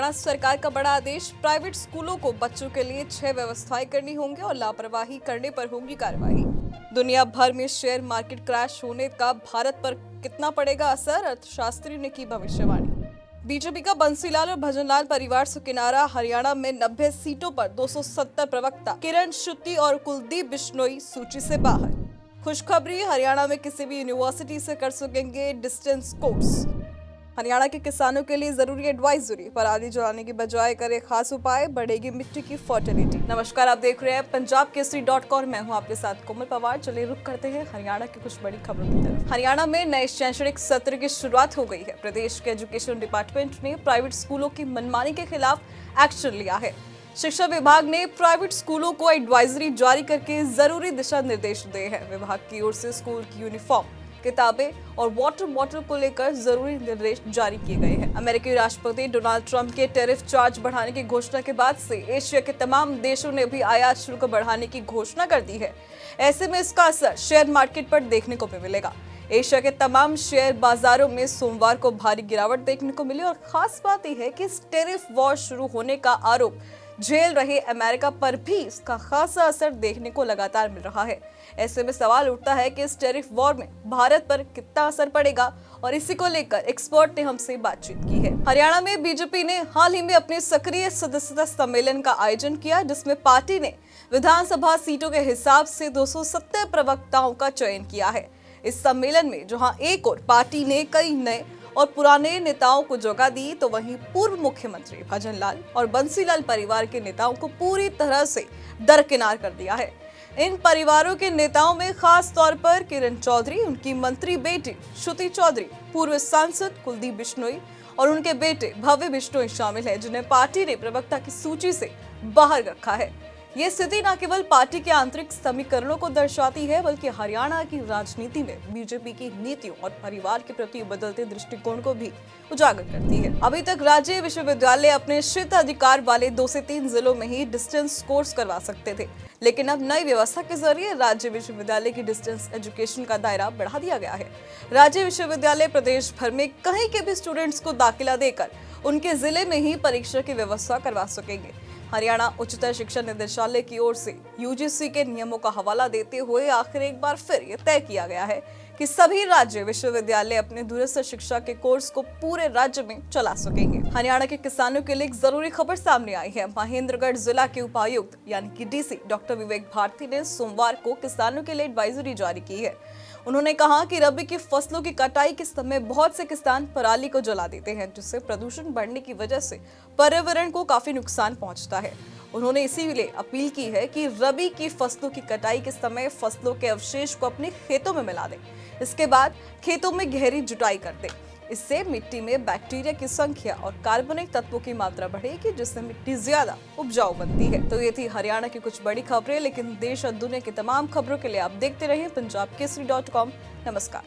हरियाणा सरकार का बड़ा आदेश। प्राइवेट स्कूलों को बच्चों के लिए 6 व्यवस्थाएं करनी होंगी और लापरवाही करने पर होगी कार्रवाई। दुनिया भर में शेयर मार्केट क्रैश होने का भारत पर कितना पड़ेगा असर, अर्थशास्त्री ने की भविष्यवाणी। बीजेपी का बंसीलाल और भजनलाल परिवार से किनारा। हरियाणा में 90 सीटों पर 270 प्रवक्ता किरण शुक्ति और कुलदीप बिश्नोई सूची से बाहर। खुशखबरी, हरियाणा में किसी भी यूनिवर्सिटी से कर सकेंगे डिस्टेंस कोर्स। हरियाणा के किसानों के लिए जरूरी एडवाइजरी, पराली जलाने की बजाय करें खास उपाय, बढ़ेगी मिट्टी की फर्टिलिटी। नमस्कार, आप देख रहे हैं पंजाब केसरी.com। मैं हूं आपके साथ कोमल पवार। चलिए रुक करते हैं हरियाणा की कुछ बड़ी खबरों की तरफ। हरियाणा में नए शैक्षणिक सत्र की शुरुआत हो गई है। प्रदेश के एजुकेशन डिपार्टमेंट ने प्राइवेट स्कूलों की मनमानी के खिलाफ एक्शन लिया है। शिक्षा विभाग ने प्राइवेट स्कूलों को एडवाइजरी जारी करके जरूरी दिशा निर्देश दिए हैं। विभाग की ओर से स्कूल की यूनिफॉर्म, किताबें और वाटर बॉटल को लेकर जरूरी निर्देश जारी किए गए हैं। अमेरिकी राष्ट्रपति डोनाल्ड ट्रंप के टैरिफ चार्ज बढ़ाने की घोषणा के बाद से एशिया के तमाम देशों ने भी आयात शुल्क बढ़ाने की घोषणा कर दी है। ऐसे में इसका असर शेयर मार्केट पर देखने को भी मिलेगा। एशिया के तमाम शेयर बाजारों में सोमवार को भारी गिरावट देखने को मिली और खास बात यह है कि इस टैरिफ वॉर शुरू होने का आरोप झेल रहे अमेरिका पर भी इसका खासा असर देखने को लगातार मिल रहा है। ऐसे में सवाल उठता है कि इस टैरिफ वॉर में भारत पर कितना असर पड़ेगा, और इसी को लेकर एक्सपर्ट ने हमसे बातचीत की है। हरियाणा में बीजेपी ने हाल ही में अपने सक्रिय सदस्यता सम्मेलन का आयोजन किया, जिसमें पार्टी ने विधानसभा सीटों के हिसाब से 270 प्रवक्ताओं का चयन किया है। इस सम्मेलन में जहां एक और पार्टी ने कई नए और पुराने नेताओं को जगह दी, तो वहीं पूर्व मुख्यमंत्री भजनलाल और बंसीलाल परिवार के नेताओं को पूरी तरह से दरकिनार कर दिया है। इन परिवारों के नेताओं में खास तौर पर किरण चौधरी, उनकी मंत्री बेटी श्रुति चौधरी, पूर्व सांसद कुलदीप बिश्नोई और उनके बेटे भव्य बिश्नोई शामिल है, जिन्हें पार्टी ने प्रवक्ता की सूची से बाहर रखा है। ये स्थिति न केवल पार्टी के आंतरिक समीकरणों को दर्शाती है, बल्कि हरियाणा की राजनीति में बीजेपी की नीतियों और परिवार के प्रति बदलते दृष्टिकोण को भी उजागर करती है। अभी तक राज्य विश्वविद्यालय अपने क्षेत्राधिकार वाले 2 से 3 जिलों में ही डिस्टेंस कोर्स करवा सकते थे, लेकिन अब नई व्यवस्था के जरिए राज्य विश्वविद्यालय की डिस्टेंस एजुकेशन का दायरा बढ़ा दिया गया है। राज्य विश्वविद्यालय प्रदेश भर में कहीं के भी स्टूडेंट्स को दाखिला देकर उनके जिले में ही परीक्षा की व्यवस्था करवा सकेंगे। हरियाणा उच्चतर शिक्षा निदेशालय की ओर से यूजीसी के नियमों का हवाला देते हुए आखिर एक बार फिर ये तय किया गया है कि सभी राज्य विश्वविद्यालय अपने दूरस्थ शिक्षा के कोर्स को पूरे राज्य में चला सकेंगे। हरियाणा के किसानों के लिए एक जरूरी खबर सामने आई है। महेंद्रगढ़ जिला के उपायुक्त यानी कि डीसी डॉक्टर विवेक भारती ने सोमवार को किसानों के लिए एडवाइजरी जारी की है। उन्होंने कहा कि रबी की फसलों की कटाई के समय बहुत से किसान पराली को जला देते हैं, जिससे प्रदूषण बढ़ने की वजह से पर्यावरण को काफी नुकसान पहुंचता है। उन्होंने इसीलिए अपील की है कि रबी की फसलों की कटाई के समय फसलों के अवशेष को अपने खेतों में मिला दें। इसके बाद खेतों में गहरी जुताई कर दें। इससे मिट्टी में बैक्टीरिया की संख्या और कार्बनिक तत्वों की मात्रा बढ़ेगी, जिससे मिट्टी ज्यादा उपजाऊ बनती है। तो ये थी हरियाणा की कुछ बड़ी खबरें, लेकिन देश और दुनिया की तमाम खबरों के लिए आप देखते रहें पंजाब केसरी.com। नमस्कार।